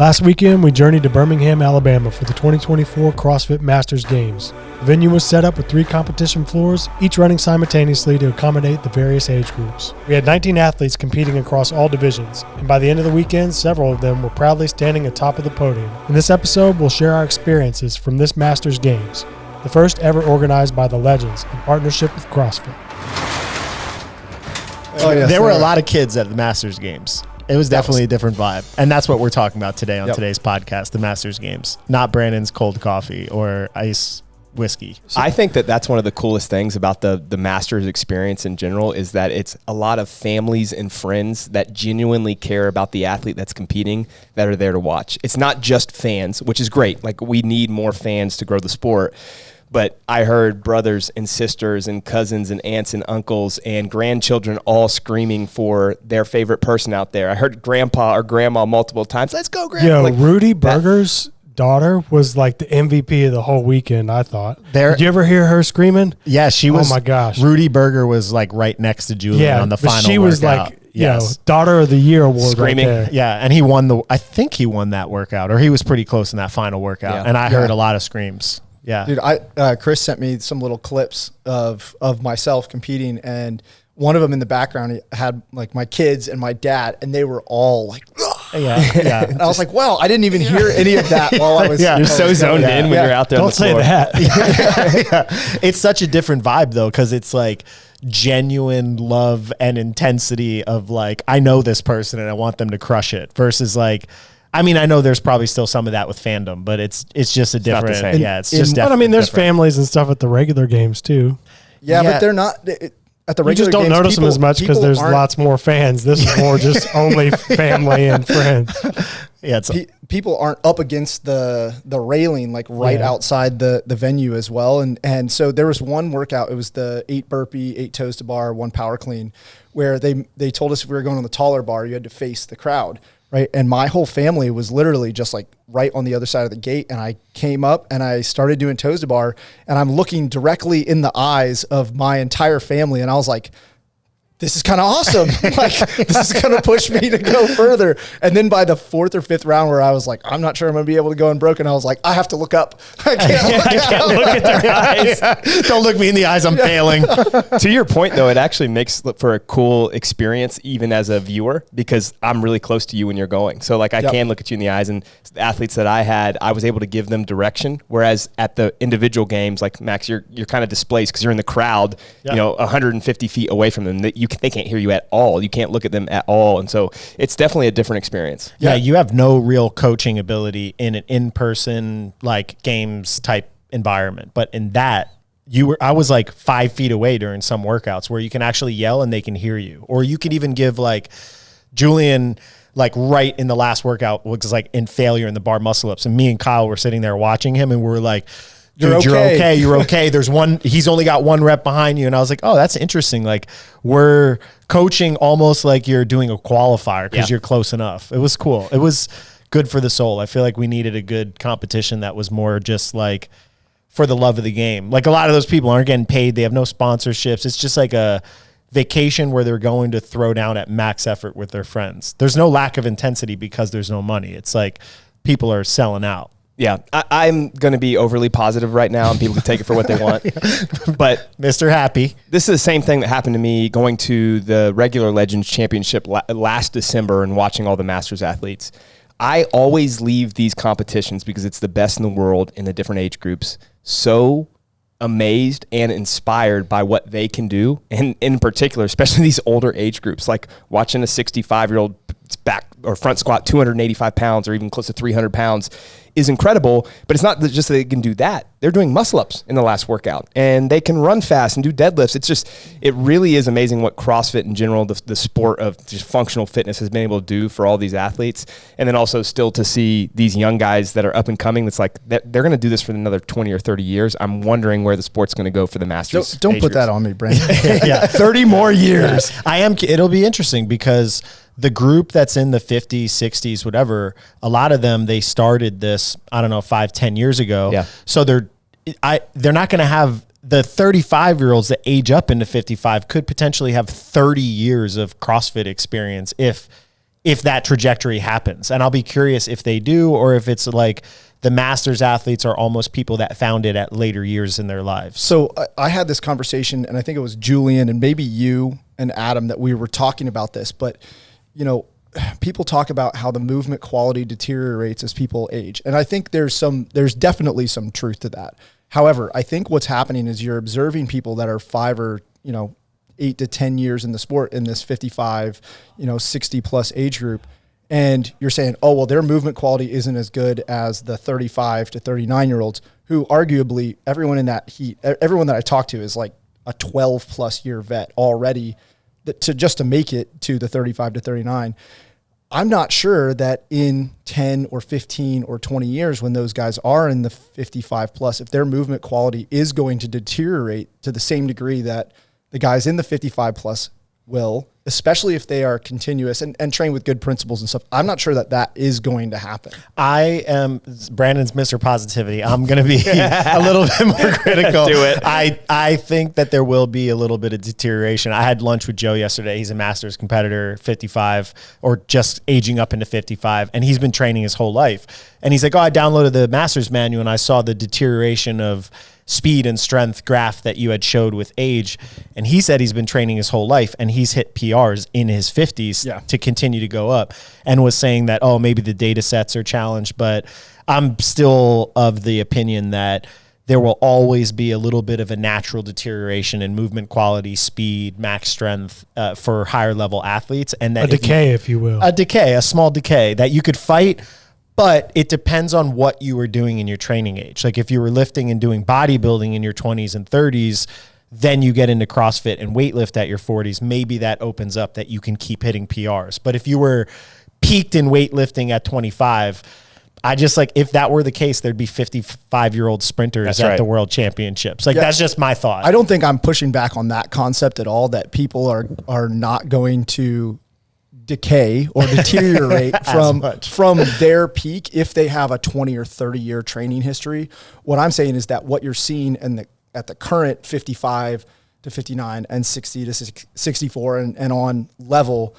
Last weekend, we journeyed to Birmingham, Alabama for the 2024 CrossFit Masters Games. The venue was set up with 3 competition floors, each running simultaneously to accommodate the various age groups. We had 19 athletes competing across all divisions, and by the end of the weekend, several of them were proudly standing atop of the podium. In this episode, we'll share our experiences from this Masters Games, the first ever organized by the Legends in partnership with CrossFit. Oh, yes, there were a lot of kids at the Masters Games. It was definitely a different vibe. And that's what we're talking about today on today's podcast, the Masters Games. Not Brandon's cold coffee or ice whiskey. I think that that's one of the coolest things about the Masters experience in general is that it's a lot of families and friends that genuinely care about the athlete that's competing that are there to watch. It's not just fans, which is great. Like, we need more fans to grow the sport. But I heard brothers and sisters and cousins and aunts and uncles and grandchildren all screaming for their favorite person out there. I heard grandpa or grandma multiple times, "Let's go, grandpa." Yo, like, Rudy Berger's daughter was like the MVP of the whole weekend, I thought. Did you ever hear her screaming? Yeah, she was. Oh, my gosh. Rudy Berger was like right next to Julian on the final workout. She was like, Daughter of the Year award screaming. Right there. Yeah, and he won I think he won that workout, or he was pretty close in that final workout. Yeah. And I heard a lot of screams. Yeah, dude. Chris sent me some little clips of myself competing, and one of them in the background had like my kids and my dad, and they were all like, yeah. And I was like, wow, I didn't even hear any of that while I was. You're so zoned in when you're out there. Don't say that. It's such a different vibe though, because it's like genuine love and intensity of like, I know this person and I want them to crush it, versus like, I mean, I know there's probably still some of that with fandom, but it's just a different, it's just But I mean, there's families and stuff at the regular games too. Yeah, but they're not at the regular games. You just don't notice them as much because there's lots more fans. This is more just only family and friends. Yeah, people aren't up against the railing like outside the venue as well, and so there was one workout. It was the 8 burpee, 8 toes to bar, 1 power clean, where they told us if we were going on the taller bar, you had to face the crowd. Right. And my whole family was literally just like right on the other side of the gate. And I came up and I started doing toes to bar, and I'm looking directly in the eyes of my entire family. And I was like, this is kind of awesome. Like, this is going to push me to go further. And then by the 4th or 5th round, where I was like, I'm not sure I'm going to be able to go unbroken, I was like, I have to look up. I can't look at their eyes. Don't look me in the eyes. I'm failing. To your point, though, it actually makes for a cool experience, even as a viewer, because I'm really close to you when you're going. So, like, I can look at you in the eyes, and the athletes that I had, I was able to give them direction. Whereas at the individual games, like Max, you're kind of displaced because you're in the crowd, 150 feet away from them. They can't hear you at all. You can't look at them at all. And so it's definitely a different experience. Yeah, you have no real coaching ability in an in-person like games type environment. But in that, I was like 5 feet away during some workouts where you can actually yell and they can hear you. Or you could even give like Julian, like right in the last workout, was like in failure in the bar muscle ups. And me and Kyle were sitting there watching him, and we're like, dude, you're okay. You're okay. He's only got 1 rep behind you. And I was like, oh, that's interesting. Like, we're coaching almost like you're doing a qualifier because you're close enough. It was cool. It was good for the soul. I feel like we needed a good competition that was more just like for the love of the game. Like, a lot of those people aren't getting paid. They have no sponsorships. It's just like a vacation where they're going to throw down at max effort with their friends. There's no lack of intensity because there's no money. It's like people are selling out. Yeah, I'm going to be overly positive right now, and people can take it for what they want. But Mr. Happy, this is the same thing that happened to me going to the regular Legends Championship last December and watching all the Masters athletes. I always leave these competitions, because it's the best in the world in the different age groups, so amazed and inspired by what they can do. And in particular, especially these older age groups, like watching a 65-year-old back or front squat 285 pounds or even close to 300 pounds is incredible. But it's not just that they can do that. They're doing muscle ups in the last workout, and they can run fast and do deadlifts. It really is amazing what CrossFit in general, the sport of just functional fitness, has been able to do for all these athletes. And then also still to see these young guys that are up and coming, that's like, they're going to do this for another 20 or 30 years. I'm wondering where the sport's going to go for the Masters. Don't put that on me, Brandon. 30 more years. It'll be interesting because the group that's in the 50s, 60s, whatever, a lot of them, they started this, I don't know, 5-10 years ago. Yeah. So they're not going to have the 35-year-olds that age up into 55 could potentially have 30 years of CrossFit experience if if that trajectory happens. And I'll be curious if they do, or if it's like the Masters athletes are almost people that found it at later years in their lives. So I had this conversation, and I think it was Julian and maybe you and Adam that we were talking about this, but you know, people talk about how the movement quality deteriorates as people age. And I think there's definitely some truth to that. However, I think what's happening is you're observing people that are 5 or, 8 to 10 years in the sport in this 55, 60 plus age group. And you're saying, oh, well, their movement quality isn't as good as the 35 to 39-year-olds who arguably everyone in that heat, everyone that I talk to is like a 12 plus year vet already to make it to the 35 to 39. I'm not sure that in 10 or 15 or 20 years when those guys are in the 55 plus, if their movement quality is going to deteriorate to the same degree that the guys in the 55 plus will, especially if they are continuous and train with good principles and stuff. I'm not sure that is going to happen. Brandon's Mr. Positivity. I'm going to be a little bit more critical. Do it. I think that there will be a little bit of deterioration. I had lunch with Joe yesterday. He's a Masters competitor, 55, or just aging up into 55, and he's been training his whole life. And he's like, I downloaded the Masters manual and I saw the deterioration of speed and strength graph that you had showed with age. And he said he's been training his whole life and he's hit PRs in his 50s to continue to go up, and was saying that, maybe the data sets are challenged, but I'm still of the opinion that there will always be a little bit of a natural deterioration in movement quality, speed, max strength for higher level athletes. And that if you will. A small decay that you could fight. But it depends on what you were doing in your training age. Like if you were lifting and doing bodybuilding in your 20s and 30s, then you get into CrossFit and weightlift at your 40s. Maybe that opens up that you can keep hitting PRs. But if you were peaked in weightlifting at 25, I just if that were the case, there'd be 55-year-old sprinters at the world championships. That's just my thought. I don't think I'm pushing back on that concept at all, that people are not going to decay or deteriorate from their peak if they have a 20 or 30 year training history. What I'm saying is that what you're seeing at the current 55 to 59 and 60 to 64 and on level,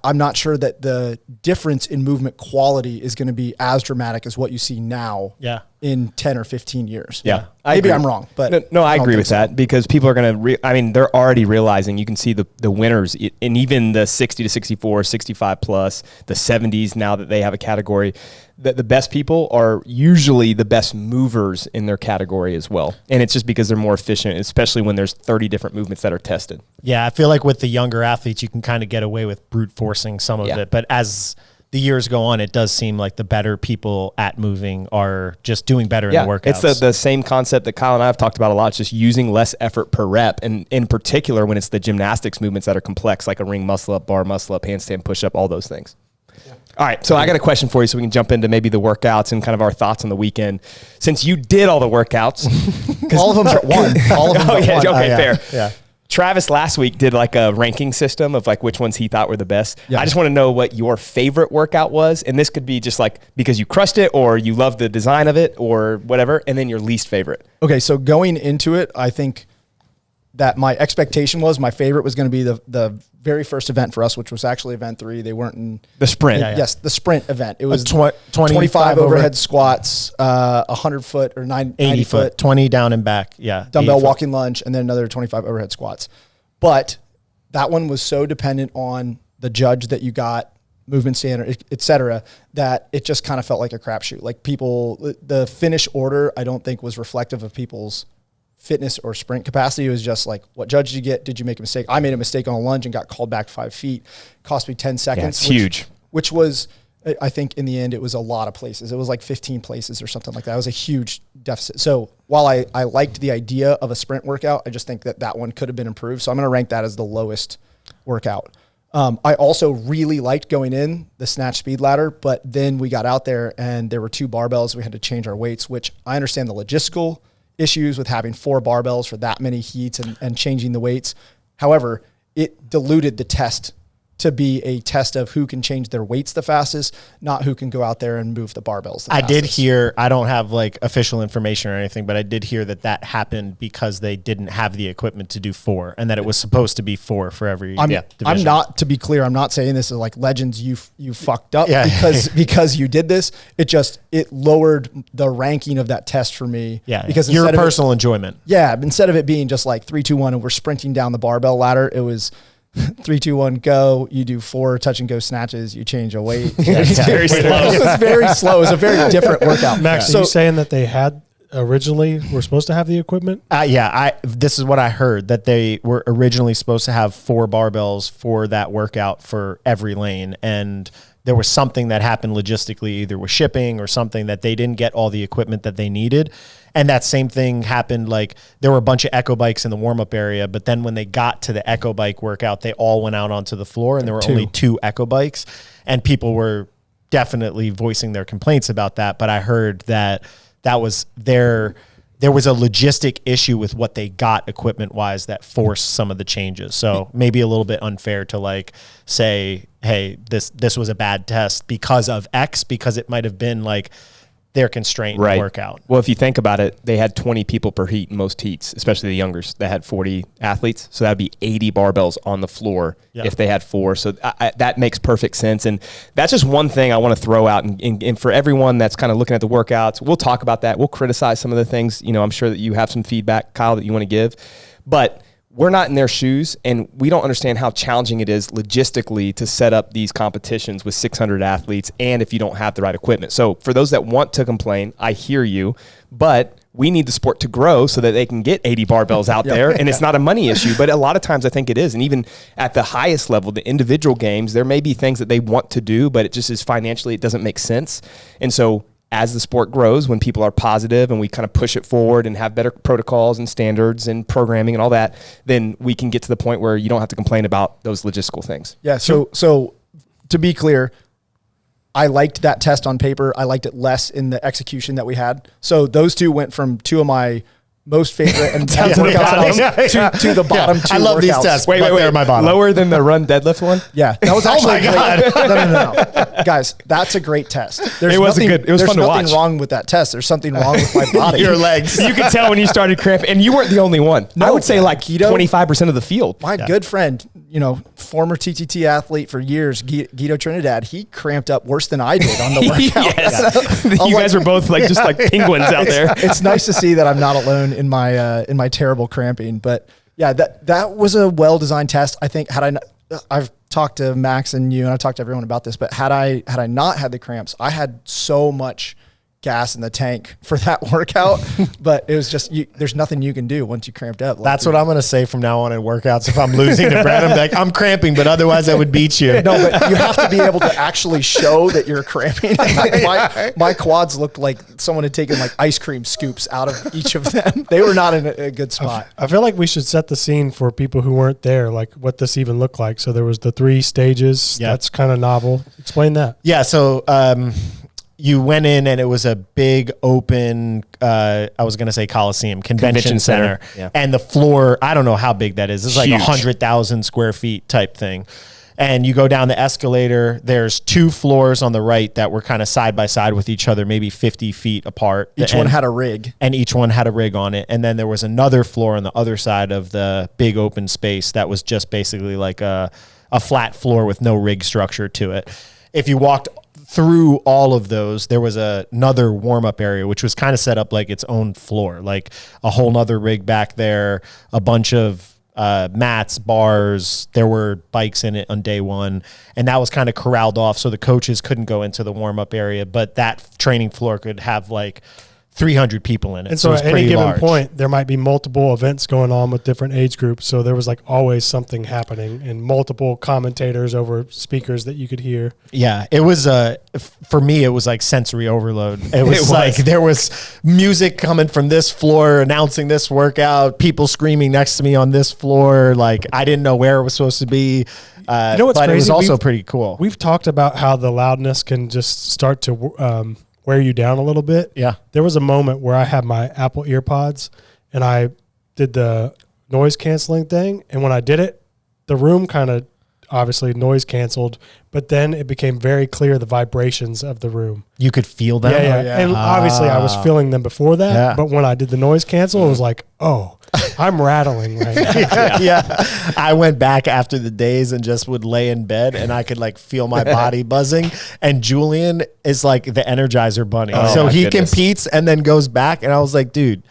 I'm not sure that the difference in movement quality is going to be as dramatic as what you see now in 10 or 15 years. Yeah. Maybe I'm wrong, but no, I agree with that, because people are going to, they're already realizing, you can see the winners in even the 60 to 64, 65 plus, the 70s now that they have a category, that the best people are usually the best movers in their category as well. And it's just because they're more efficient, especially when there's 30 different movements that are tested. Yeah, I feel like with the younger athletes, you can kind of get away with brute forcing some of it. But as the years go on, it does seem like the better people at moving are just doing better in the workouts. It's the same concept that Kyle and I have talked about a lot. It's just using less effort per rep. And in particular, when it's the gymnastics movements that are complex, like a ring muscle up, bar muscle up, handstand push up, all those things. Yeah. All right, so I got a question for you so we can jump into maybe the workouts and kind of our thoughts on the weekend. Since you did all the workouts. all of them are one. All of them are one. Okay, fair. Yeah. Travis last week did a ranking system of which ones he thought were the best. Yeah. I just want to know what your favorite workout was. And this could be just because you crushed it or you love the design of it or whatever. And then your least favorite. Okay. So going into it, I think that my expectation was my favorite was going to be the very first event for us, which was actually event 3. They weren't in the sprint. Yes. The sprint event. It was 25 overhead squats, 100 foot or 90 foot, 20 down and back. Yeah. Dumbbell walking lunge, and then another 25 overhead squats. But that one was so dependent on the judge that you got, movement standard, et cetera, that it just kind of felt like a crapshoot. The finish order, I don't think was reflective of people's fitness or sprint capacity. It was just what judge did you get? Did you make a mistake? I made a mistake on a lunge and got called back 5 feet. Cost me 10 seconds. Yeah, it's huge. Which was, I think in the end, it was a lot of places. It was 15 places or something like that. It was a huge deficit. So while I liked the idea of a sprint workout, I just think that one could have been improved. So I'm going to rank that as the lowest workout. I also really liked going in the snatch speed ladder, but then we got out there and there were 2 barbells. We had to change our weights, which I understand the logistical issues with having 4 barbells for that many heats and changing the weights. However, it diluted the test to be a test of who can change their weights the fastest, not who can go out there and move the barbells the I fastest. did hear, I don't have like official information or anything, but I did hear that happened because they didn't have the equipment to do 4, and that it was supposed to be 4 for every division. I'm not, to be clear, I'm not saying this is like Legends, you fucked up Yeah. because you did this. It lowered the ranking of that test for me. Yeah, because your instead of personal enjoyment. Yeah, instead of it being just like 3, 2, 1 and we're sprinting down the barbell ladder, it was 3, 2, 1, go. You do 4 touch and go snatches. You change a weight. It's very slow. It was very slow. It was a very different workout. Max, are you saying that they had originally were supposed to have the equipment? This is what I heard, that they were originally supposed to have 4 barbells for that workout for every lane, and there was something that happened logistically, either with shipping or something, that they didn't get all the equipment that they needed. And that same thing happened, like there were a bunch of echo bikes in the warm-up area, but then when they got to the echo bike workout, they all went out onto the floor, and there were only 2 echo bikes, and people were definitely voicing their complaints about that. But I heard that was there was a logistic issue with what they got equipment wise that forced some of the changes. So maybe a little bit unfair to like say, hey, this was a bad test because of X, because it might have been like their constraint workout. Well, if you think about it, they had 20 people per heat in most heats, especially the youngers. They had 40 athletes. So that would be 80 barbells on the floor if they had 4. So that makes perfect sense. And that's just one thing I want to throw out. And for everyone that's kind of looking at the workouts, we'll talk about that. We'll criticize some of the things. You know, I'm sure that you have some feedback, Kyle, that you want to give. But we're not in their shoes, and we don't understand how challenging it is logistically to set up these competitions with 600 athletes, and if you don't have the right equipment. So for those that want to complain, I hear you, but we need the sport to grow so that they can get 80 barbells out there, and it's not a money issue, but a lot of times I think it is. And even at the highest level, the individual games, there may be things that they want to do, but it just is financially, it doesn't make sense. And so as the sport grows, when people are positive and we kind of push it forward and have better protocols and standards and programming and all that, then we can get to the point where you don't have to complain about those logistical things. Yeah. So to be clear, I liked that test on paper. I liked it less in the execution that we had. So those 2 went from 2 of my most favorite and workouts to the bottom 2 I love workouts. these tests. Wait, they're my bottom. Lower than the run deadlift one? Yeah, that was actually no. Guys, that's a great test. There's It was nothing, good. It was there's fun to nothing watch. wrong with that test. There's something wrong with my body. Your legs. You could tell when you started cramping, and you weren't the only one. No, I would say like Guido- 25% of the field. My good friend, former TTT athlete for years, Guido Trinidad, he cramped up worse than I did on the workout. Yes. You guys were both like just like penguins out there. It's nice to see that I'm not alone in my terrible cramping. But yeah, that was a well-designed test. I think I've talked to Max and you, and I've talked to everyone about this, but had I not had the cramps, I had so much gas in the tank for that workout, but it was just, there's nothing you can do once you cramped up. That's what I'm going to say from now on in workouts. If I'm losing to Brad, I'm like, I'm cramping, but otherwise I would beat you. No, but you have to be able to actually show that you're cramping. Like my quads looked like someone had taken like ice cream scoops out of each of them. They were not in a good spot. I feel like we should set the scene for people who weren't there, like what this even looked like. So there was the 3 stages. Yeah. That's kind of novel. Explain that. Yeah, so you went in and it was a big open, I was going to say Coliseum, convention center. Yeah. And the floor, I don't know how big that is. It's like Huge. 100,000 square feet type thing. And you go down the escalator. There's 2 floors on the right that were kind of side by side with each other, maybe 50 feet apart. Each one had a rig. And each one had a rig on it. And then there was another floor on the other side of the big open space that was just basically like a flat floor with no rig structure to it. If you walked through all of those, there was another warm-up area, which was kind of set up like its own floor, like a whole nother rig back there, a bunch of mats, bars. There were bikes in it on day 1, and that was kind of corralled off so the coaches couldn't go into the warm-up area, but that training floor could have like 300 people in it. And so it was at any pretty given large. point, there might be multiple events going on with different age groups. So there was like always something happening and multiple commentators over speakers that you could hear. Yeah, it was for me, it was like sensory overload. It was like there was music coming from this floor announcing this workout, people screaming next to me on this floor. Like I didn't know where it was supposed to be. You know what's but crazy? It was also pretty cool. We've talked about how the loudness can just start to wear you down a little bit. Yeah. There was a moment where I had my Apple EarPods and I did the noise canceling thing. And when I did it, the room kind of obviously noise canceled, but then it became very clear the vibrations of the room. You could feel them. Yeah. And obviously I was feeling them before that, Yeah. but when I did the noise cancel, it was like, oh, I'm rattling right now. Yeah. I went back after the days and just would lay in bed and I could like feel my body buzzing. And Julian is like the Energizer bunny. So my he goodness. competes and then goes back. And I was like, dude,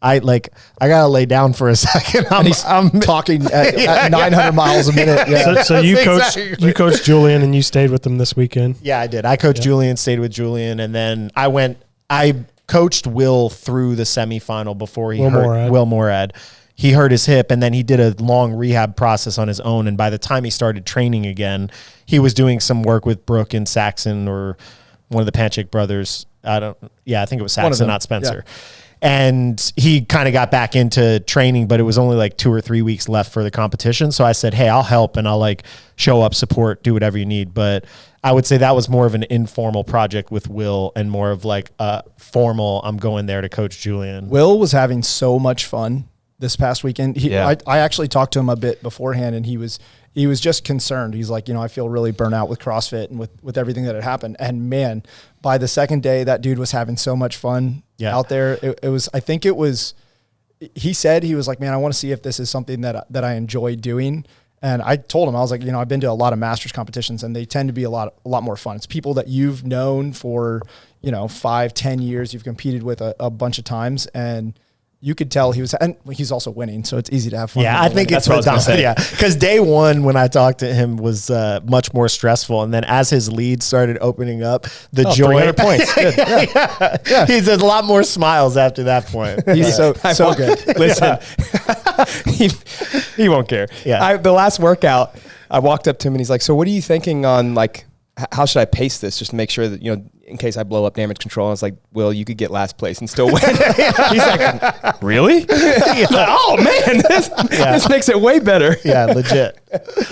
I gotta lay down for a second. I'm talking at 900 miles a minute. Yeah. So you Exactly. coached Julian and you stayed with him this weekend. Yeah, I did. I coached Julian, stayed with Julian, and then I coached Will through the semifinal before he hurt Will Morad. He hurt his hip, and then he did a long rehab process on his own. And by the time he started training again, he was doing some work with Brooke and Saxon or one of the Panchik brothers. I think it was Saxon, not Spencer. Yeah. And he kind of got back into training, but it was only like 2 or 3 weeks left for the competition. So I said, hey, I'll help and I'll like show up, support, do whatever you need. But I would say that was more of an informal project with Will and more of like a formal, I'm going there to coach Julian. Will was having so much fun this past weekend. I actually talked to him a bit beforehand and he was just concerned. He's like, I feel really burnt out with CrossFit and with everything that had happened. And man, by the second day, that dude was having so much fun out there. He said, he was like, man, I want to see if this is something that I enjoy doing. And I told him, I was like, I've been to a lot of masters competitions and they tend to be a lot more fun. It's people that you've known for, 5-10 years, you've competed with a bunch of times, and you could tell and he's also winning, so it's easy to have fun. Yeah, I think it's predominant. Yeah, because day one when I talked to him was much more stressful, and then as his lead started opening up, the joy. 300 points. Good. Yeah. He's a lot more smiles after that point. He's so good. Listen, he won't care. Yeah. The last workout, I walked up to him and he's like, "So what are you thinking on like? How should I pace this just to make sure that in case I blow up damage control?" I was like, "Will, you could get last place and still win." He's like, "Really?" Like, oh man, this makes it way better. Yeah, legit.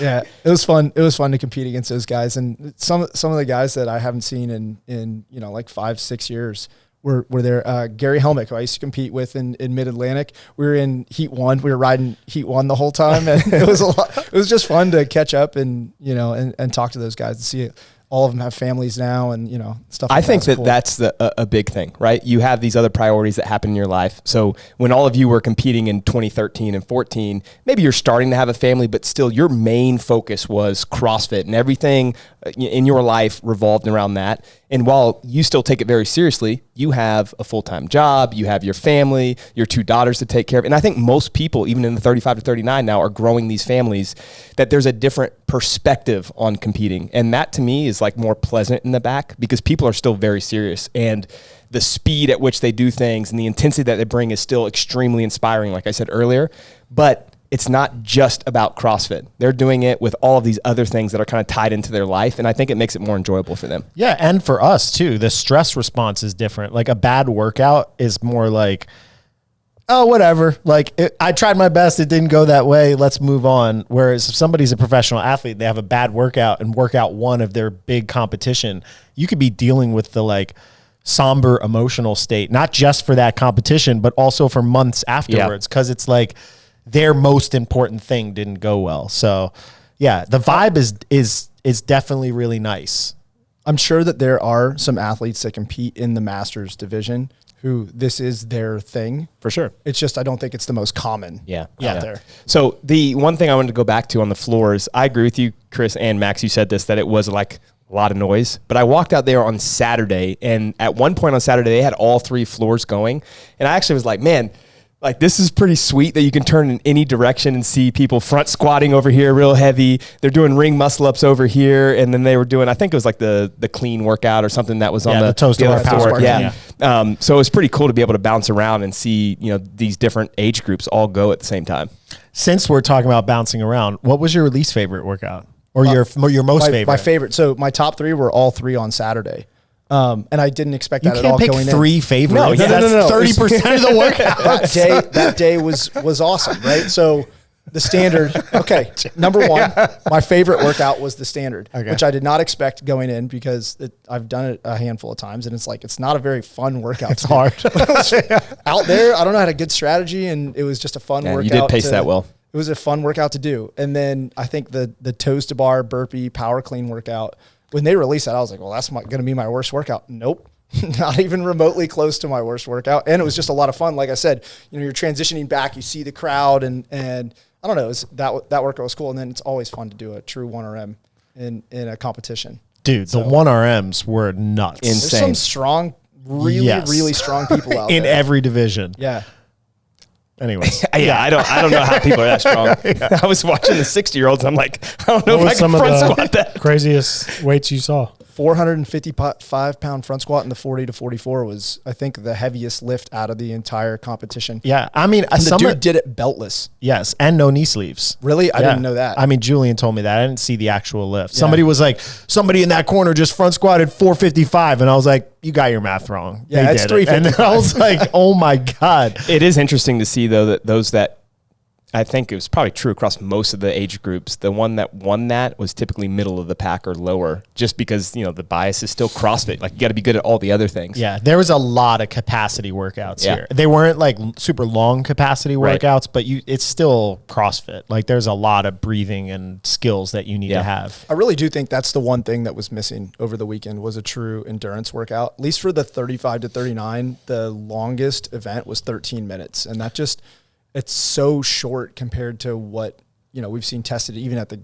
Yeah, it was fun. It was fun to compete against those guys, and some of the guys that I haven't seen in like 5-6 years were there. Gary Helmick, who I used to compete with in Mid Atlantic. We were in Heat 1. We were riding Heat 1 the whole time, and it was a lot. It was just fun to catch up and and talk to those guys and see all of them have families now and stuff. I think cool. that's a big thing, right? You have these other priorities that happen in your life. So when all of you were competing in 2013 and 14, maybe you're starting to have a family, but still your main focus was CrossFit and everything in your life revolved around that. And while you still take it very seriously, you have a full-time job, you have your family, your 2 daughters to take care of. And I think most people, even in the 35 to 39 now, are growing these families, that there's a different perspective on competing. And that to me is like more pleasant in the back because people are still very serious. And the speed at which they do things and the intensity that they bring is still extremely inspiring, like I said earlier. But it's not just about CrossFit. They're doing it with all of these other things that are kind of tied into their life. And I think it makes it more enjoyable for them. Yeah. And for us too, the stress response is different. Like a bad workout is more like, oh, whatever. Like I tried my best. It didn't go that way. Let's move on. Whereas if somebody's a professional athlete, they have a bad workout and workout one of their big competition, you could be dealing with the like somber emotional state, not just for that competition, but also for months afterwards. Cause it's like, their most important thing didn't go well. So yeah, the vibe is definitely really nice. I'm sure that there are some athletes that compete in the Masters division who this is their thing. For sure. It's just, I don't think it's the most common out there. So the one thing I wanted to go back to on the floors, I agree with you, Chris and Max, you said this, that it was like a lot of noise, but I walked out there on Saturday and at one point on Saturday, they had all 3 floors going. And I actually was like, man, like this is pretty sweet that you can turn in any direction and see people front squatting over here real heavy. They're doing ring muscle ups over here. And then they were doing, I think it was like the clean workout or something that was on the toast bar power. Yeah. So it was pretty cool to be able to bounce around and see, these different age groups all go at the same time. Since we're talking about bouncing around, what was your least favorite workout or your most favorite? My favorite. So my top 3 were all 3 on Saturday. And I didn't expect that at all going in. You can't pick 3 favorites. No. That's 30% of the workout. That day was awesome, right? So the standard, okay, number 1, my favorite workout was the standard, which I did not expect going in because I've done it a handful of times, and it's not a very fun workout. It's hard. Out there, I don't know, I had a good strategy, and it was just a fun workout. You did pace that well. It was a fun workout to do. And then I think the toes to bar, burpee, power clean workout, when they released that, I was like, well, that's going to be my worst workout. Nope. Not even remotely close to my worst workout. And it was just a lot of fun. Like I said, you're transitioning back, you see the crowd, and I don't know, that workout was cool. And then it's always fun to do a true 1RM in a competition. Dude, the 1RMs were nuts. Insane. There's some strong, really strong people out in there. every division. Yeah. Anyways. Yeah, I don't know how people are that strong. I was watching the 60-year-olds. I'm like, I don't know if I can front squat that. Craziest weights you saw? 455-pound front squat in the 40 to 44 was, I think, the heaviest lift out of the entire competition. Yeah, I mean, And the dude did it beltless. Yes, and no knee sleeves. Really? I didn't know that. I mean, Julian told me that. I didn't see the actual lift. Somebody was like, somebody in that corner just front squatted 455, and I was like, you got your math wrong. Yeah, They it's did it. And I was like, oh my God. It is interesting to see, though, that those that I think it was probably true across most of the age groups. The one that won that was typically middle of the pack or lower, just because, the bias is still CrossFit. Like, you got to be good at all the other things. Yeah, there was a lot of capacity workouts Yeah. here. They weren't like super long capacity Right. workouts, but it's still CrossFit. Like, there's a lot of breathing and skills that you need to have. I really do think that's the one thing that was missing over the weekend was a true endurance workout. At least for the 35 to 39, the longest event was 13 minutes. And that just, it's so short compared to what, we've seen tested even at the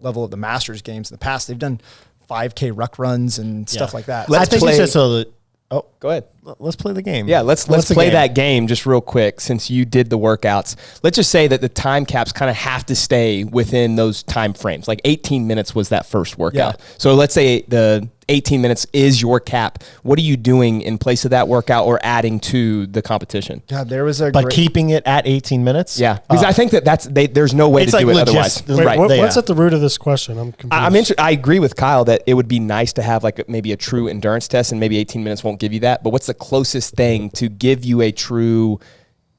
level of the Masters Games in the past. They've done 5K ruck runs and stuff like that. I think it's just Go ahead. let's play the game. Yeah, let's play that game just real quick since you did the workouts. Let's just say that the time caps kind of have to stay within those time frames. Like 18 minutes was that first workout. Yeah. So let's say the 18 minutes is your cap. What are you doing in place of that workout or adding to the competition? God, there was a But keeping it at 18 minutes? Yeah, because I think there's no way to do it otherwise. Wait, Right. what's at the root of this question? I'm confused. I agree with Kyle that it would be nice to have like maybe a true endurance test, and maybe 18 minutes won't give you that. But what's the closest thing to give you a true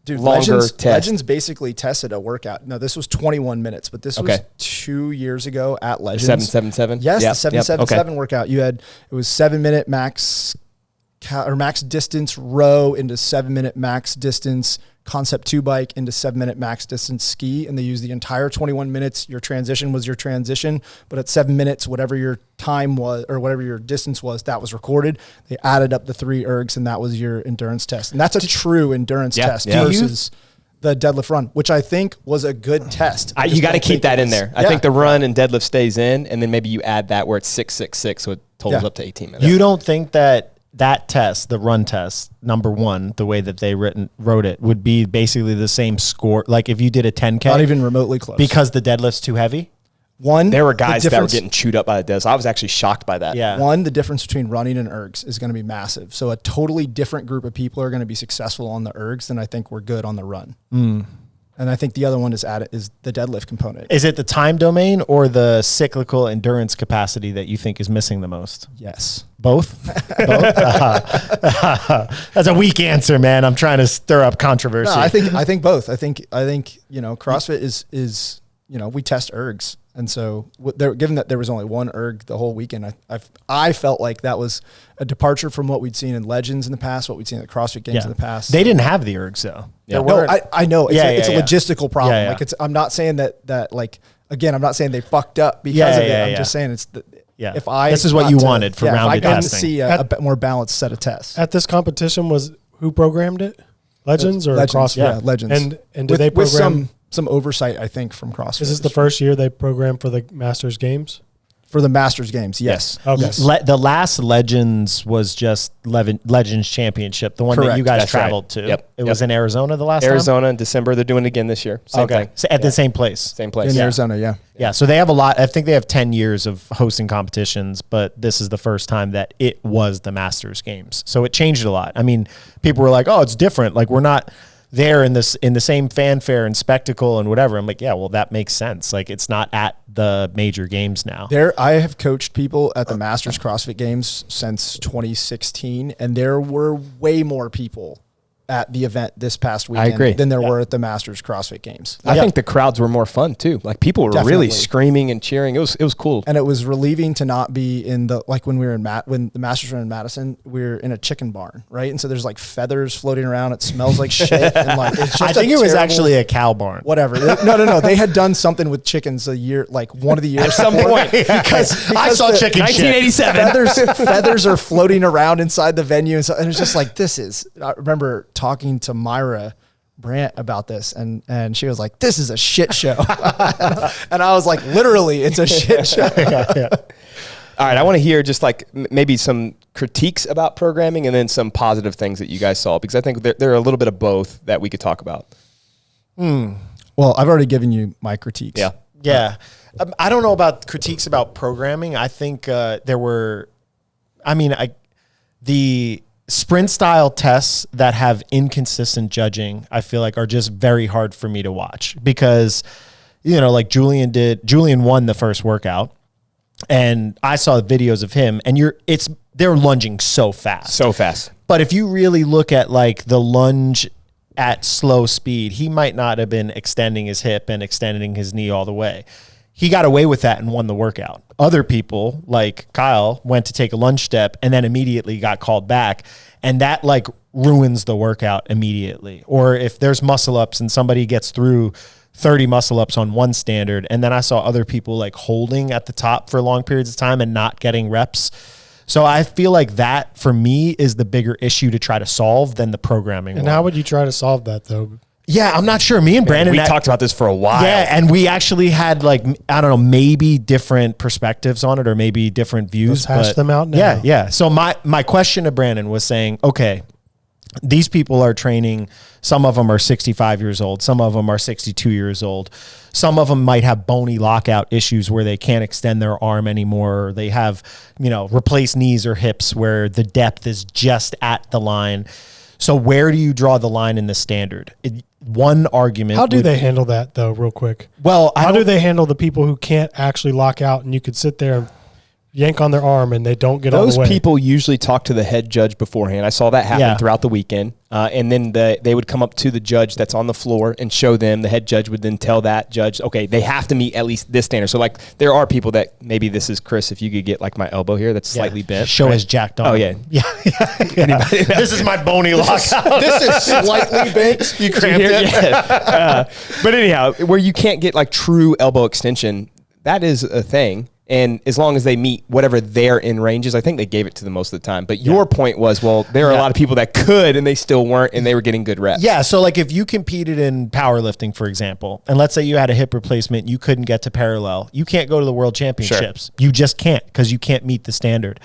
longer test? Legends basically tested a workout. No, this was 21 minutes, but this was 2 years ago at Legends. 777? Yes, Yep, the 777 workout. It was 7-minute max max distance row into 7-minute max distance Concept 2 bike into 7-minute max distance ski, and they used the entire 21 minutes. Your transition was your transition, but at 7 minutes, whatever your time was or whatever your distance was, that was recorded. They added up the 3 ergs, and that was your endurance test. And that's a true endurance test versus the deadlift run, which I think was a good test. You got to keep that in there. I think the run and deadlift stays in, and then maybe you add that where it's 666, so it totals up to 18 minutes. You don't think that test, the run test, number one, the way that they wrote it, would be basically the same score? Like if you did a 10K? Not even remotely close. Because the deadlift's too heavy? There were guys that were getting chewed up by the deadlift. I was actually shocked by that. Yeah. The difference between running and ergs is going to be massive. So a totally different group of people are going to be successful on the ergs than I think we're good on the run. And I think the other one is the deadlift component. Is it the time domain or the cyclical endurance capacity that you think is missing the most? Yes. Both? Both? That's a weak answer, man. I'm trying to stir up controversy. No, I think both. I think CrossFit is we test ergs. And so given that there was only one erg the whole weekend, I felt like that was a departure from what we'd seen in Legends in the past, what we'd seen at CrossFit Games in the past. They didn't have the ergs though. Yeah. No, I know. It's a logistical problem. Yeah, yeah. Like I'm not saying that like, again, I'm not saying they fucked up because of it. I'm just saying it's this is what you wanted for rounded if I testing. see a more balanced set of tests. At this competition, who programmed it? Legends or CrossFit? Yeah, Legends. And did they program with some oversight, I think, from CrossFit? Is this the first year they programmed for the Masters Games? For the Masters Games, yes. Okay. The last Legends was just Legends Championship, the one that you guys traveled to. Yep. It was in Arizona the last time? Arizona in December. They're doing it again this year. Same thing. So at the same place. Same place. In Arizona, yeah. Yeah, so they have a lot. I think they have 10 years of hosting competitions, but this is the first time that it was the Masters Games. So it changed a lot. I mean, people were like, oh, it's different. Like, we're not there in the same fanfare and spectacle and whatever. I'm like, yeah, well, that makes sense. Like, it's not at the major games now. I have coached people at the Masters CrossFit Games since 2016, and there were way more people at the event this past weekend agree. than there were at the Masters CrossFit Games. I think the crowds were more fun too. Like people were really Definitely. screaming and cheering. It was cool. And it was relieving to not be in the, like when we were when the Masters were in Madison, we were in a chicken barn, right? And so there's like feathers floating around. It smells like shit. And like, it's just I think it was terrible- actually a cow barn. whatever. No. They had done something with chickens a year, like one of the years At some before. point. because I saw the chicken shit. 1987. feathers are floating around inside the venue, and so and it's just like this is. I remember talking to Myra Brandt about this, and she was like, "This is a shit show," and I was like, "Literally, it's a shit show." All right, I want to hear just like maybe some critiques about programming and then some positive things that you guys saw, because I think there are a little bit of both that we could talk about. Well, I've already given you my critiques. Yeah. Yeah. I don't know about critiques about programming. I think there were, the sprint style tests that have inconsistent judging, I feel like are just very hard for me to watch because, like Julian won the first workout and I saw videos of him and they're lunging so fast. So fast. But if you really look at like the lunge at slow speed, he might not have been extending his hip and extending his knee all the way. He got away with that and won the workout. Other people, like Kyle, went to take a lunge step and then immediately got called back. And that like ruins the workout immediately. Or if there's muscle ups and somebody gets through 30 muscle ups on one standard, and then I saw other people like holding at the top for long periods of time and not getting reps. So I feel like that for me is the bigger issue to try to solve than the programming And one. how would you try to solve that though? Yeah, I'm not sure. Me and Brandon We talked about this for a while. Yeah, and we actually had like, I don't know, maybe different perspectives on it or maybe different views. Let's hash them out now. Yeah. So my question to Brandon was saying, okay, these people are training. Some of them are 65 years old. Some of them are 62 years old. Some of them might have bony lockout issues where they can't extend their arm anymore. Or they have, replaced knees or hips where the depth is just at the line. So where do you draw the line in the standard? One argument. How do they handle that though, real quick? Well, How do they handle the people who can't actually lock out and you could sit there and yank on their arm and they don't get on Those the way? people usually talk to the head judge beforehand. I saw that happen throughout the weekend. And then they would come up to the judge that's on the floor and show them. The head judge would then tell that judge, okay, they have to meet at least this standard. So like there are people that maybe this is Chris, if you could get like my elbow here that's slightly bent. Show us jacked on. Oh, yeah. Yeah. This is my bony lockout. This is slightly bent. You cramped it. Yeah. But anyhow, where you can't get like true elbow extension, that is a thing. And as long as they meet whatever their in range is, I think they gave it to them most of the time. But your point was, well, there are a lot of people that could and they still weren't, and they were getting good reps. Yeah. So like if you competed in powerlifting, for example, and let's say you had a hip replacement, you couldn't get to parallel. You can't go to the world championships. You just can't because you can't meet the standard.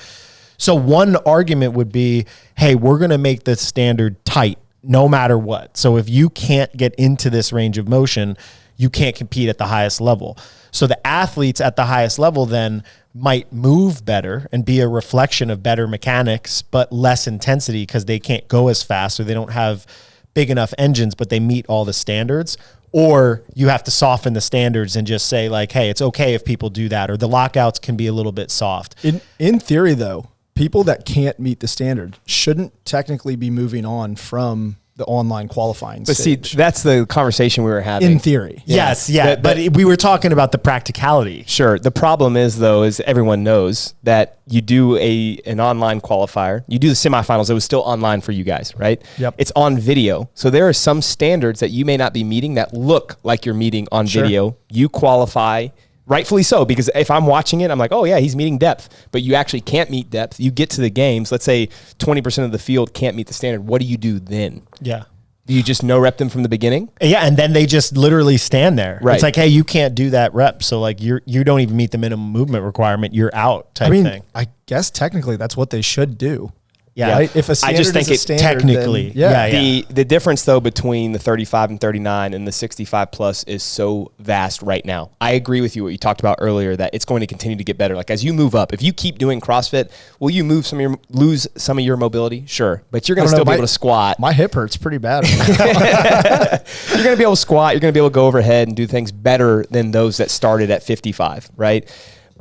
So one argument would be, hey, we're going to make the standard tight no matter what. So if you can't get into this range of motion, you can't compete at the highest level. So the athletes at the highest level then might move better and be a reflection of better mechanics, but less intensity because they can't go as fast or they don't have big enough engines, but they meet all the standards. Or you have to soften the standards and just say like, hey, it's okay if people do that, or the lockouts can be a little bit soft. In theory, though, people that can't meet the standard shouldn't technically be moving on from the online qualifying But stage. see, that's the conversation we were having. In theory. Yes, yeah. But we were talking about the practicality. Sure. The problem is, though, is everyone knows that you do an online qualifier. You do the semifinals. It was still online for you guys, right? Yep. It's on video. So there are some standards that you may not be meeting that look like you're meeting on video. You qualify. Rightfully so, because if I'm watching it, I'm like, oh, yeah, he's meeting depth. But you actually can't meet depth. You get to the games. Let's say 20% of the field can't meet the standard. What do you do then? Yeah. Do you just no rep them from the beginning? Yeah, and then they just literally stand there. Right. It's like, hey, you can't do that rep. So like you don't even meet the minimum movement requirement. You're out type thing. I guess technically that's what they should do. Yeah. Right? If a standard just think is a it standard, technically, then, yeah. The difference, though, between the 35 and 39 and the 65 plus is so vast right now. I agree with you what you talked about earlier, that it's going to continue to get better. Like as you move up, if you keep doing CrossFit, will you lose some of your mobility? Sure. But you're going to still be able to squat. My hip hurts pretty bad. You're going to be able to squat. You're going to be able to go overhead and do things better than those that started at 55, right?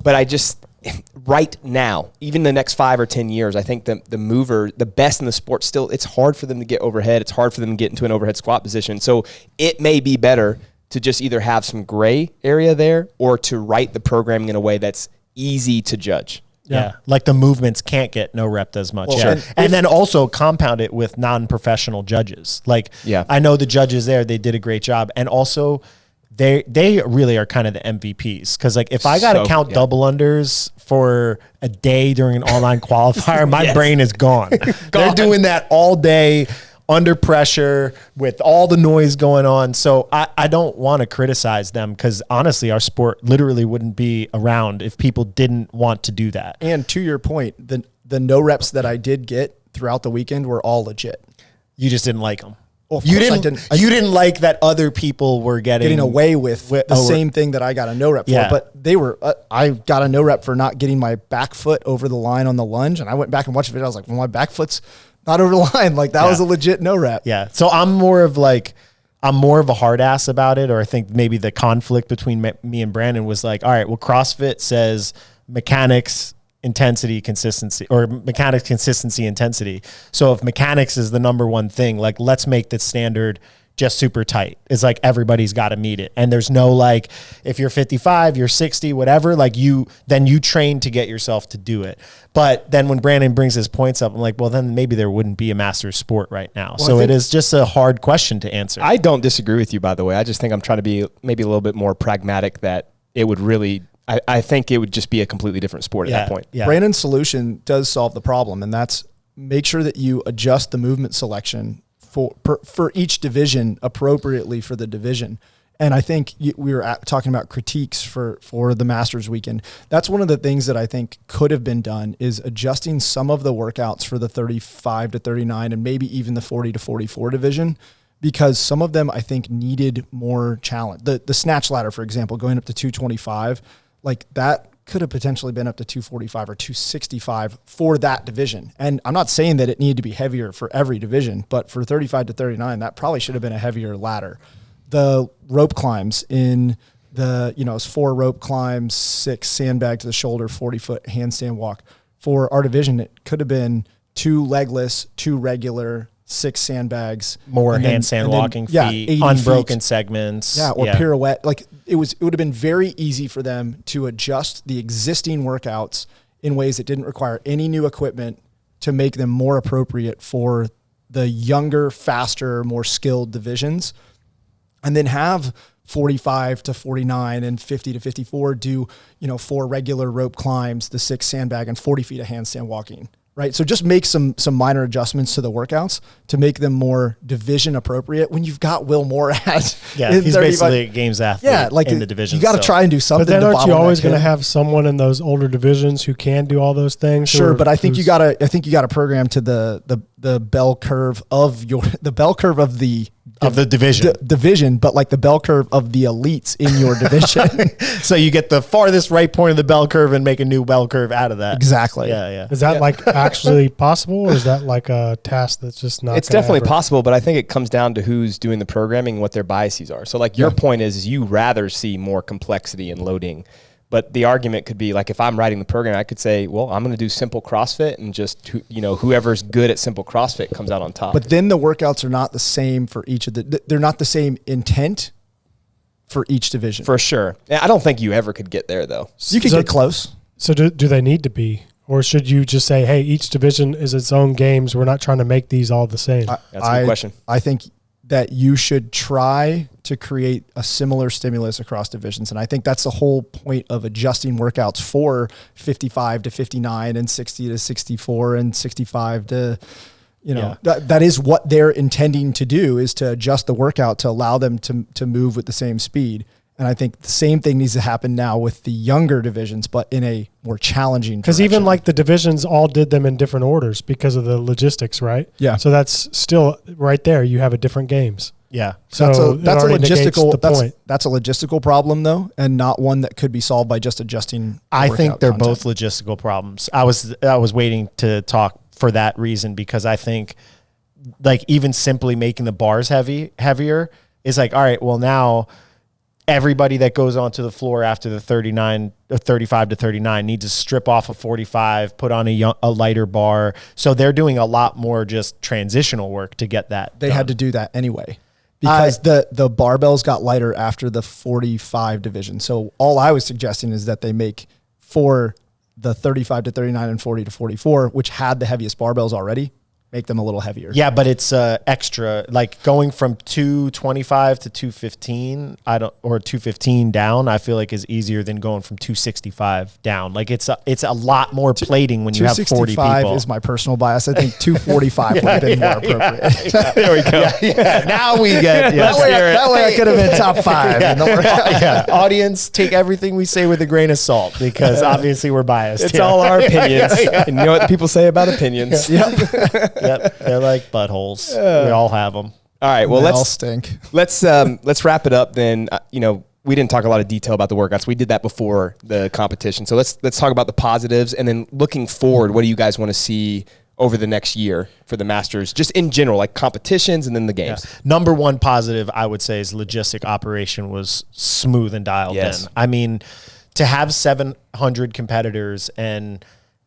But right now, even the next 5 or 10 years, I think the best in the sport still, it's hard for them to get overhead. It's hard for them to get into an overhead squat position. So it may be better to just either have some gray area there or to write the programming in a way that's easy to judge. Yeah. Like the movements can't get no rep as much. Well, And then also compound it with non-professional judges. Like, I know the judges there, they did a great job. And also they really are kind of the MVPs. Cause like if I got to count double unders for a day during an online qualifier, my brain is gone. They're doing that all day under pressure with all the noise going on. So I don't want to criticize them because honestly, our sport literally wouldn't be around if people didn't want to do that. And to your point, the no reps that I did get throughout the weekend were all legit. You just didn't like them. Well, You didn't like that other people were getting away with the same thing that I got a no rep for, but they were, I got a no rep for not getting my back foot over the line on the lunge. And I went back and watched the video. I was like, well, my back foot's not over the line. Like that was a legit no rep. Yeah. So I'm more of a hard ass about it. Or I think maybe the conflict between me and Brandon was like, all right, well, CrossFit says mechanics, intensity, consistency, or mechanics, consistency, intensity. So if mechanics is the number one thing, like let's make the standard just super tight. It's like everybody's got to meet it. And there's no like, if you're 55, you're 60, whatever, like you train to get yourself to do it. But then when Brandon brings his points up, I'm like, well, then maybe there wouldn't be a master's sport right now. Well, so it is just a hard question to answer. I don't disagree with you, by the way. I just think I'm trying to be maybe a little bit more pragmatic that it would really, I think it would just be a completely different sport at that point. Yeah. Brandon's solution does solve the problem. And that's make sure that you adjust the movement selection for each division appropriately for the division. And I think we were talking about critiques for the Masters weekend. That's one of the things that I think could have been done is adjusting some of the workouts for the 35 to 39 and maybe even the 40 to 44 division, because some of them I think needed more challenge. The snatch ladder, for example, going up to 225, like that could have potentially been up to 245 or 265 for that division. And I'm not saying that it needed to be heavier for every division, but for 35 to 39, that probably should have been a heavier ladder. The rope climbs in it's 4 rope climbs, 6 sandbag to the shoulder, 40-foot handstand walk. For our division, it could have been 2 legless, 2 regular, 6 sandbags, more handstand walking feet, unbroken feet. Segments. Or pirouette. Like it would have been very easy for them to adjust the existing workouts in ways that didn't require any new equipment to make them more appropriate for the younger, faster, more skilled divisions. And then have 45 to 49 and 50 to 54 do, 4 regular rope climbs, the 6 sandbag, and 40 feet of handstand walking. Right. So just make some minor adjustments to the workouts to make them more division appropriate when you've got Will Moore at. Yeah, he's basically a games athlete in the division. You got to try and do something. But then aren't you always going to have someone in those older divisions who can do all those things? Sure, but I think you got to program to the bell curve of the division, but like the bell curve of the elites in your division. So you get the farthest right point of the bell curve and make a new bell curve out of that. Exactly. Yeah. Is that like actually possible, or is that like a task that's just not? It's definitely possible, but I think it comes down to who's doing the programming and what their biases are. So like your point is you rather see more complexity and loading. But the argument could be like, if I'm writing the program, I could say, well, I'm going to do simple CrossFit and just, whoever's good at simple CrossFit comes out on top. But then the workouts are not the same for each of they're not the same intent for each division. For sure. I don't think you ever could get there though. You could get close. So do they need to be? Or should you just say, hey, each division is its own games. We're not trying to make these all the same. That's a good question. I think that you should try to create a similar stimulus across divisions. And I think that's the whole point of adjusting workouts for 55 to 59 and 60 to 64 and 65 to, that is what they're intending to do, is to adjust the workout to allow them to move with the same speed. And I think the same thing needs to happen now with the younger divisions, but in a more challenging direction. Because even like the divisions all did them in different orders because of the logistics, right? Yeah. So that's still right there. You have a different games. Yeah. So that's a logistical problem though, and not one that could be solved by just adjusting. I think they're both logistical problems. I was waiting to talk for that reason, because I think like even simply making the bars heavier is like, all right, well now everybody that goes onto the floor after the 35 to 39 needs to strip off a 45, put on a lighter bar. So they're doing a lot more just transitional work to get that They done. had to do that anyway because the barbells got lighter after the 45 division. So all I was suggesting is that they make for the 35 to 39 and 40 to 44, which had the heaviest barbells already, make them a little heavier. Yeah, but it's extra, like going from 225 to 215, or 215 down, I feel like is easier than going from 265 down. Like it's a lot more plating when you have 40 people. 265 is my personal bias. I think 245 would have been more appropriate. There we go. Now we get that way I could have been top 5. Yeah. Audience, take everything we say with a grain of salt because obviously we're biased. It's all our opinions. And you know what people say about opinions. Yep, they're like buttholes. We all have them. All right, well, They all stink. let's wrap it up then. We didn't talk a lot of detail about the workouts. We did that before the competition. So let's talk about the positives, and then looking forward, what do you guys want to see over the next year for the Masters, just in general, like competitions and then the games? Yeah. Number one positive, I would say, is logistic operation was smooth and dialed in. I mean, to have 700 competitors, and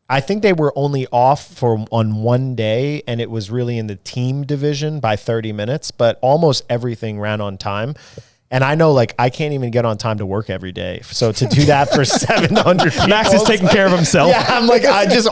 I think they were only off on one day, and it was really in the team division by 30 minutes, but almost everything ran on time. And I know, like, I can't even get on time to work every day. So to do that for 700 people. Max is taking care of himself. Yeah, I'm like,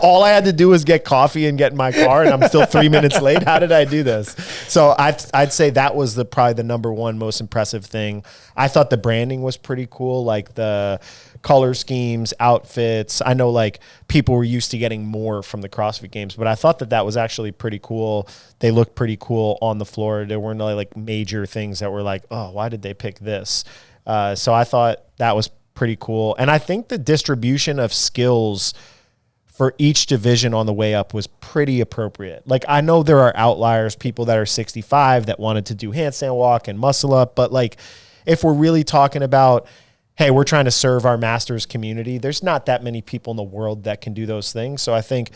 all I had to do was get coffee and get in my car, and I'm still 3 minutes late. How did I do this? So I'd say that was probably the number one most impressive thing. I thought the branding was pretty cool, like the color schemes, outfits. I know, like, people were used to getting more from the CrossFit Games, but I thought that was actually pretty cool. They looked pretty cool on the floor. There weren't like major things that were like, oh, why did they pick this? So I thought that was pretty cool. And I think the distribution of skills for each division on the way up was pretty appropriate. Like, I know there are outliers, people that are 65 that wanted to do handstand walk and muscle up, but like, if we're really talking about, hey, we're trying to serve our Masters community, there's not that many people in the world that can do those things. So I think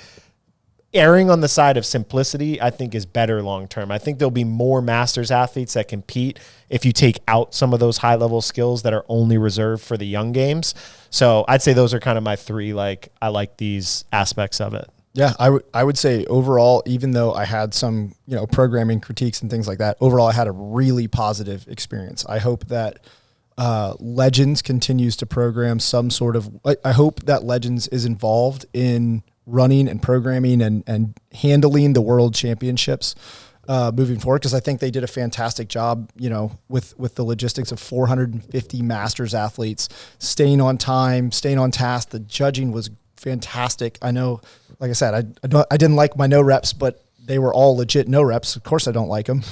erring on the side of simplicity, I think, is better long-term. I think there'll be more Masters athletes that compete if you take out some of those high-level skills that are only reserved for the young games. So I'd say those are kind of my three, like, I like these aspects of it. Yeah, I would say overall, even though I had some, programming critiques and things like that, overall I had a really positive experience. I hope that Legends continues to program some sort of, I hope that Legends is involved in running and programming and handling the world championships moving forward, because I think they did a fantastic job, with the logistics of 450 Masters athletes, staying on time, staying on task. The judging was fantastic. I know, like I said, I didn't like my no reps, but they were all legit no reps. Of course I don't like them.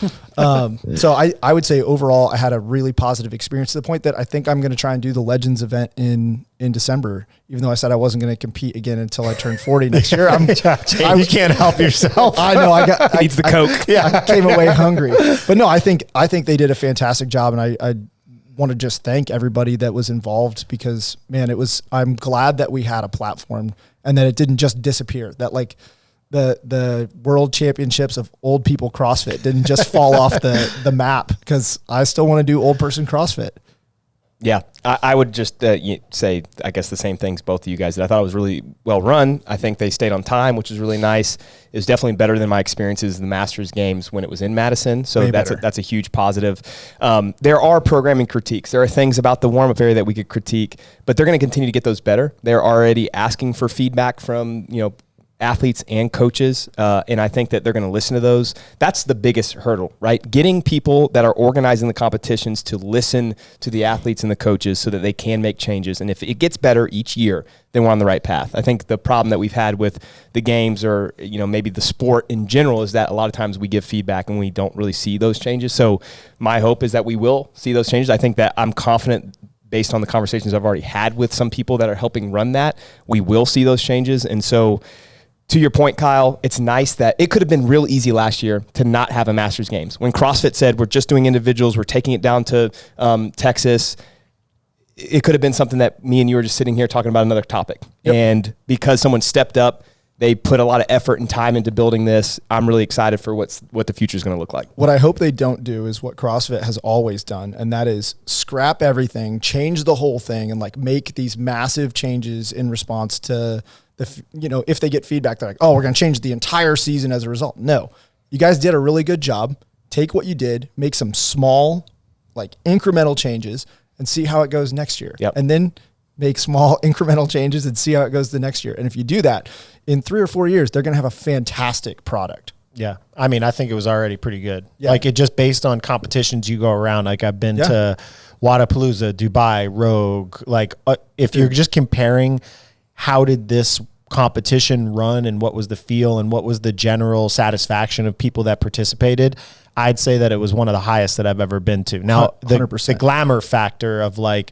So I would say overall I had a really positive experience, to the point that I think I'm going to try and do the Legends event in December, even though I said I wasn't going to compete again until I turned 40 next year. You can't help yourself. I know. I Needs the Coke. I came away hungry. But no, I think they did a fantastic job, and I want to just thank everybody that was involved, because, man, I'm glad that we had a platform and that it didn't just disappear, that like the world championships of old people CrossFit didn't just fall off the map, because I still want to do old person CrossFit. Yeah, I would just say, I guess, the same things both of you guys did. I thought it was really well run. I think they stayed on time, which was really nice. It was definitely better than my experiences in the Masters Games when it was in Madison. So that's a huge positive. There are programming critiques. There are things about the warm-up area that we could critique, but they're going to continue to get those better. They're already asking for feedback from, athletes and coaches, and I think that they're going to listen to those. That's the biggest hurdle, right? Getting people that are organizing the competitions to listen to the athletes and the coaches so that they can make changes. And if it gets better each year, then we're on the right path. I think the problem that we've had with the games, or maybe the sport in general, is that a lot of times we give feedback and we don't really see those changes. So my hope is that we will see those changes. I think that I'm confident, based on the conversations I've already had with some people that are helping run that, we will see those changes. And so, to your point, Kyle, it's nice that it could have been real easy last year to not have a Masters Games. When CrossFit said, we're just doing individuals, we're taking it down to Texas, it could have been something that me and you were just sitting here talking about another topic. Yep. And because someone stepped up, They put a lot of effort and time into building this. I'm really excited for what the future is going to look like. What I hope they don't do is what CrossFit has always done, and that is scrap everything, change the whole thing, and like make these massive changes in response to if they get feedback, they're like, oh, we're going to change the entire season as a result. No, you guys did a really good job. Take what you did, make some small, like incremental changes, and see how it goes next year. Yep. And then make small incremental changes and see how it goes the next year. And if you do that, in 3 or 4 years, they're going to have a fantastic product. Yeah. I mean, I think it was already pretty good. Yeah. Like it just based on competitions you go around. Like I've been to Wadapalooza, Dubai, Rogue. Like if you're just comparing how did this competition run and what was the feel and what was the general satisfaction of people that participated, I'd say that it was one of the highest that I've ever been to. Now, the glamour factor of like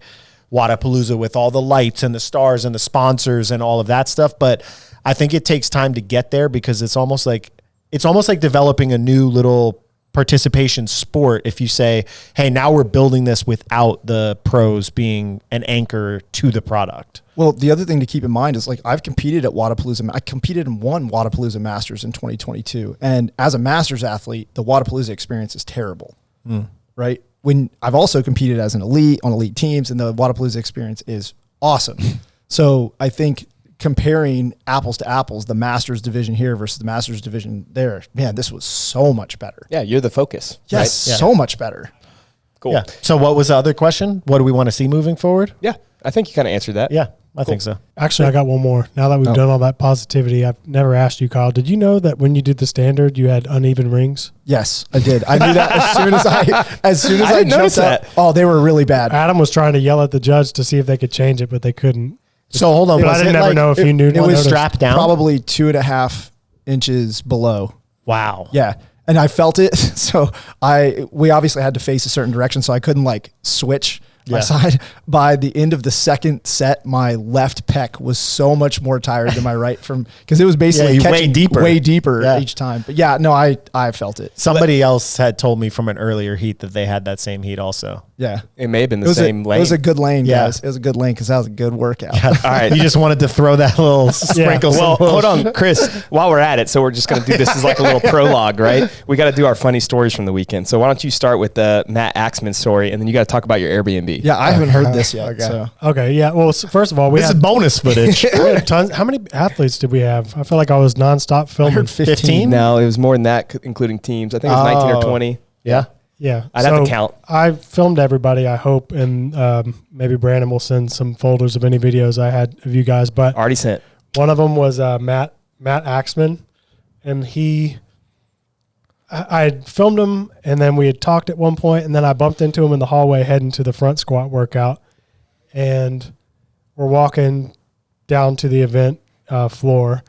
Wadapalooza with all the lights and the stars and the sponsors and all of that stuff. But I think it takes time to get there because it's almost like developing a new little participation sport. If you say, hey, now we're building this without the pros being an anchor to the product. Well, the other thing to keep in mind is like I've competed at Wadapalooza. I competed and won Wadapalooza Masters in 2022. And as a Masters athlete, the Wadapalooza experience is terrible, right? When I've also competed as an elite on elite teams, and the Wadapalooza experience is awesome. So I think comparing apples to apples, the Masters division here versus the Masters division there, man, this was so much better. Yeah, you're the focus. Yes, right? so much better. Cool. Yeah. So what was the other question? What do we want to see moving forward? Yeah, I think you kind of answered that. Yeah, I think so. Actually, I got one more. Now that we've done all that positivity, I've never asked you, Kyle. Did you know that when you did the standard, you had uneven rings? Yes, I did. I knew that as soon as I didn't notice jumped up. that. Oh, they were really bad. Adam was trying to yell at the judge to see if they could change it, but they couldn't. So hold on. But I didn't ever know if you knew. It was strapped down? Probably 2.5 inches below. Wow. Yeah. And I felt it. So we obviously had to face a certain direction. So I couldn't like switch my side. By the end of the second set, my left pec was so much more tired than my right because it was basically catching way deeper each time. But yeah, no, I felt it. Somebody else had told me from an earlier heat that they had that same heat also. Yeah. It may have been the same lane. It was a good lane, guys. It was a good lane because that was a good workout. All right. You just wanted to throw that little sprinkle. Well, hold on, Chris, while we're at it, so we're just going to do this as like a little prologue, right? We got to do our funny stories from the weekend. So why don't you start with the Matt Axman story, and then you got to talk about your Airbnb. Yeah, I haven't heard this yet. Okay. So. Okay. Yeah. Well, first of all, This is bonus footage. we had tons. How many athletes did we have? I feel like I was nonstop filming. I heard 15. No, it was more than that, including teams. I think it was 19 or 20. Yeah. Yeah. I'd have to count. I filmed everybody, I hope, and maybe Brandon will send some folders of any videos I had of you guys. But Already sent. one of them was Matt Axman, and I had filmed him, and then we had talked at one point, and then I bumped into him in the hallway heading to the front squat workout, and we're walking down to the event floor,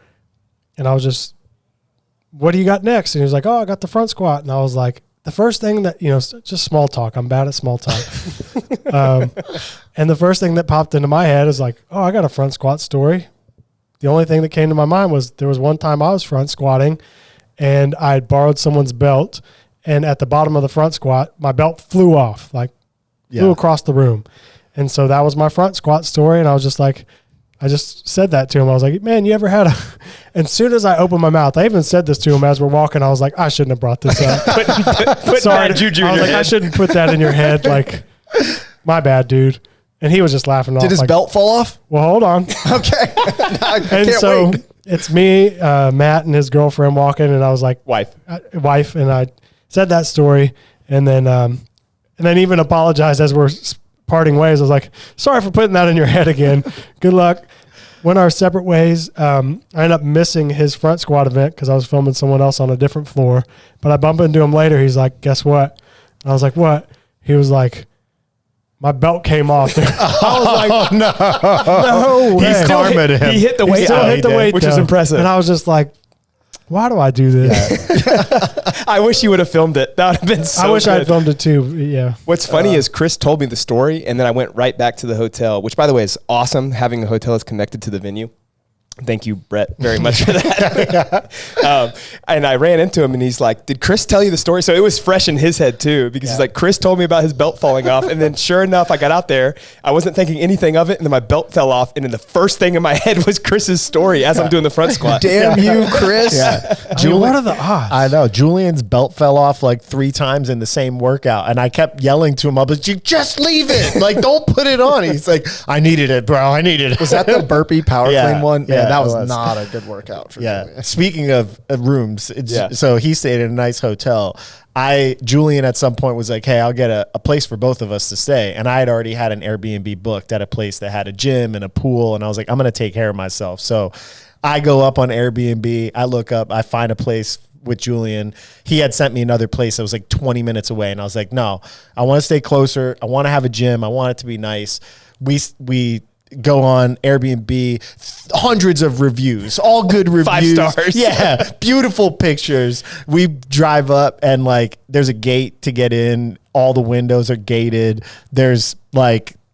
and I was just, what do you got next? And he was like, oh, I got the front squat. And I was like, the first thing that, just small talk. I'm bad at small talk. And the first thing that popped into my head is like, oh, I got a front squat story. The only thing that came to my mind was there was one time I was front squatting and I had borrowed someone's belt, and at the bottom of the front squat, my belt flew off, flew across the room. And so that was my front squat story. And I was just like, I just said that to him. I was like, man, you ever had and as soon as I opened my mouth, I even said this to him as we're walking. I was like, I shouldn't have brought this up. Put bad juju in your head. I shouldn't put that in your head. Like, my bad, dude. And he was just laughing off. Did his belt fall off? Well, hold on. Okay. And so wait. It's me, Matt, and his girlfriend walking, and I was like, wife, and I said that story, and then even apologized as we're parting ways. I was like, sorry for putting that in your head again. Good luck. Went our separate ways. I ended up missing his front squat event because I was filming someone else on a different floor. But I bumped into him later. He's like, guess what? And I was like, what? He was like, my belt came off. I was like, no way. He hit the weight out, which is impressive. And I was just like, why do I do this? I wish you would have filmed it. That would have been so I wish good. I had filmed it too. Yeah. What's funny is Chris told me the story, and then I went right back to the hotel, which, by the way, is awesome, having a hotel that's connected to the venue. Thank you, Brett, very much for that. And I ran into him, and he's like, "Did Chris tell you the story?" So it was fresh in his head too, because he's like, "Chris told me about his belt falling off." And then sure enough, I got out there. I wasn't thinking anything of it, and then my belt fell off. And then the first thing in my head was Chris's story as I'm doing the front squat. Damn you, Chris. What are the odds? I know. Julian's belt fell off like 3 times in the same workout. And I kept yelling to him, I was like, just leave it. Like, don't put it on. He's like, I needed it, bro. I needed it. Was that the burpee power Yeah. clean one? Man, Yeah, that it was was. not a good workout for Yeah. Julian. Speaking of rooms, so he stayed in a nice hotel. Julian at some point was like, hey, I'll get a place for both of us to stay. And I had already had an Airbnb booked at a place that had a gym and a pool. And I was like, I'm going to take care of myself. So I go up on Airbnb. I look up. I find a place with Julian. He had sent me another place that was like 20 minutes away. And I was like, no, I want to stay closer. I want to have a gym. I want it to be nice. We go on Airbnb, hundreds of reviews, all good reviews. 5 stars. Yeah, beautiful pictures. We drive up and like there's a gate to get in. All the windows are gated. This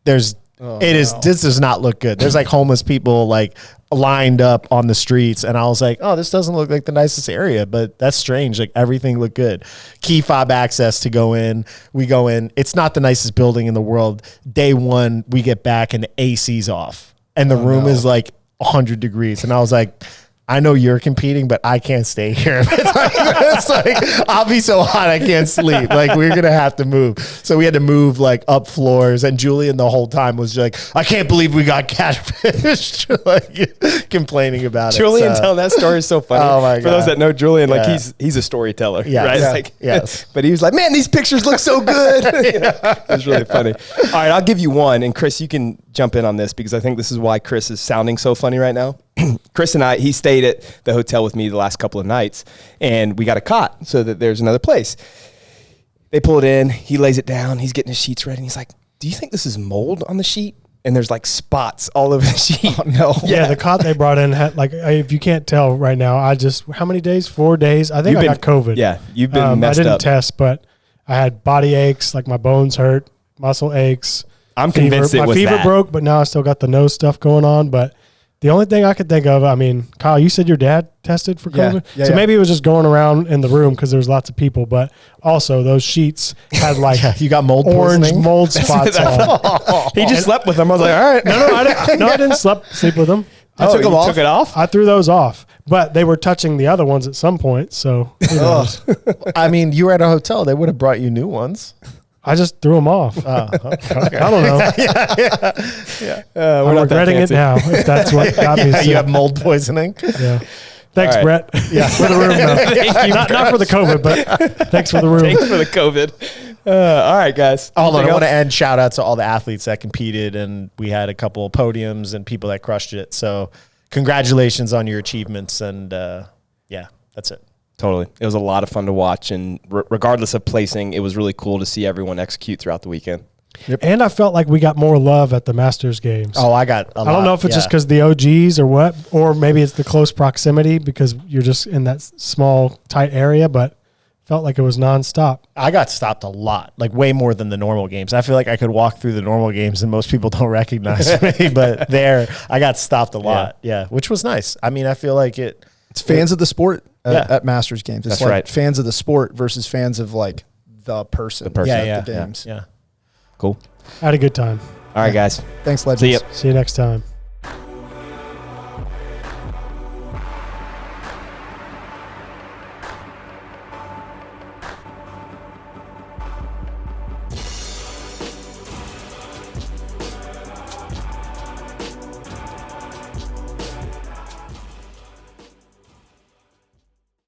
does not look good. There's like homeless people like lined up on the streets, and I was like, oh, this doesn't look like the nicest area, but that's strange. Like everything looked good. Key fob access to go in. We go in. It's not the nicest building in the world. Day 1, we get back and the AC's off, and the room is like 100 degrees, and I was like, I know you're competing, but I can't stay here. It's like I'll be so hot I can't sleep. Like we're gonna have to move. So we had to move like up floors, and Julian the whole time was like, I can't believe we got catfished, like complaining about Julian it. So, telling that story is so funny. Oh my For those God. that know Julian, like Yeah. he's a storyteller, Yes. right? Yeah. Like, Yes. But he was like, man, these pictures look so good. It was really funny. All right, I'll give you one, and Chris, you can jump in on this because I think this is why Chris is sounding so funny right now. Chris and he stayed at the hotel with me the last couple of nights, and we got a cot so that there's another place. They pull it in, he lays it down, he's getting his sheets ready, and he's like, do you think this is mold on the sheet? And there's like spots all over the sheet. Oh, no. Yeah, the cot they brought in had like, if you can't tell right now, how many days? 4 days. I think I got COVID. Yeah, you've been messed I didn't up. test, but I had body aches, like my bones hurt, muscle aches. I'm convinced it My was fever that. broke, but now I still got the nose stuff going on. But the only thing I could think of, I mean, Kyle, you said your dad tested for Yeah, COVID. yeah, So yeah. maybe it was just going around in the room because there was lots of people. But also those sheets had like you got mold orange poisoning? mold spots on. He just slept with them. I was like, all right. I didn't sleep with them. I took them off. Took it off? I threw those off, but they were touching the other ones at some point. So who knows? I mean, you were at a hotel. They would have brought you new ones. I just threw them off. Oh, okay. I don't know. We're I'm not that regretting it fancy. now. If that's what got me sick. You have mold poisoning. Yeah. Thanks, All right. Brett. Yeah, for the room. Though. Not for the COVID, but thanks for the room. Thanks for the COVID. All right, guys. Hold on, I Anything want to else? end shout out to all the athletes that competed, and we had a couple of podiums and people that crushed it. So congratulations on your achievements, and yeah, that's it. Totally. It was a lot of fun to watch, and regardless of placing, it was really cool to see everyone execute throughout the weekend. And I felt like we got more love at the Masters Games. Oh, I got a lot. I don't know if it's just because the OGs or what, or maybe it's the close proximity because you're just in that small, tight area, but felt like it was nonstop. I got stopped a lot, like way more than the normal games. I feel like I could walk through the normal games and most people don't recognize me, but there I got stopped a lot. Yeah, which was nice. I mean, I feel like It's fans of the sport at Masters Games. It's That's like right. fans of the sport versus fans of like the person. The person. at yeah, the games. yeah. Cool. I had a good time. All right, guys. Thanks, legends. See ya. See you next time.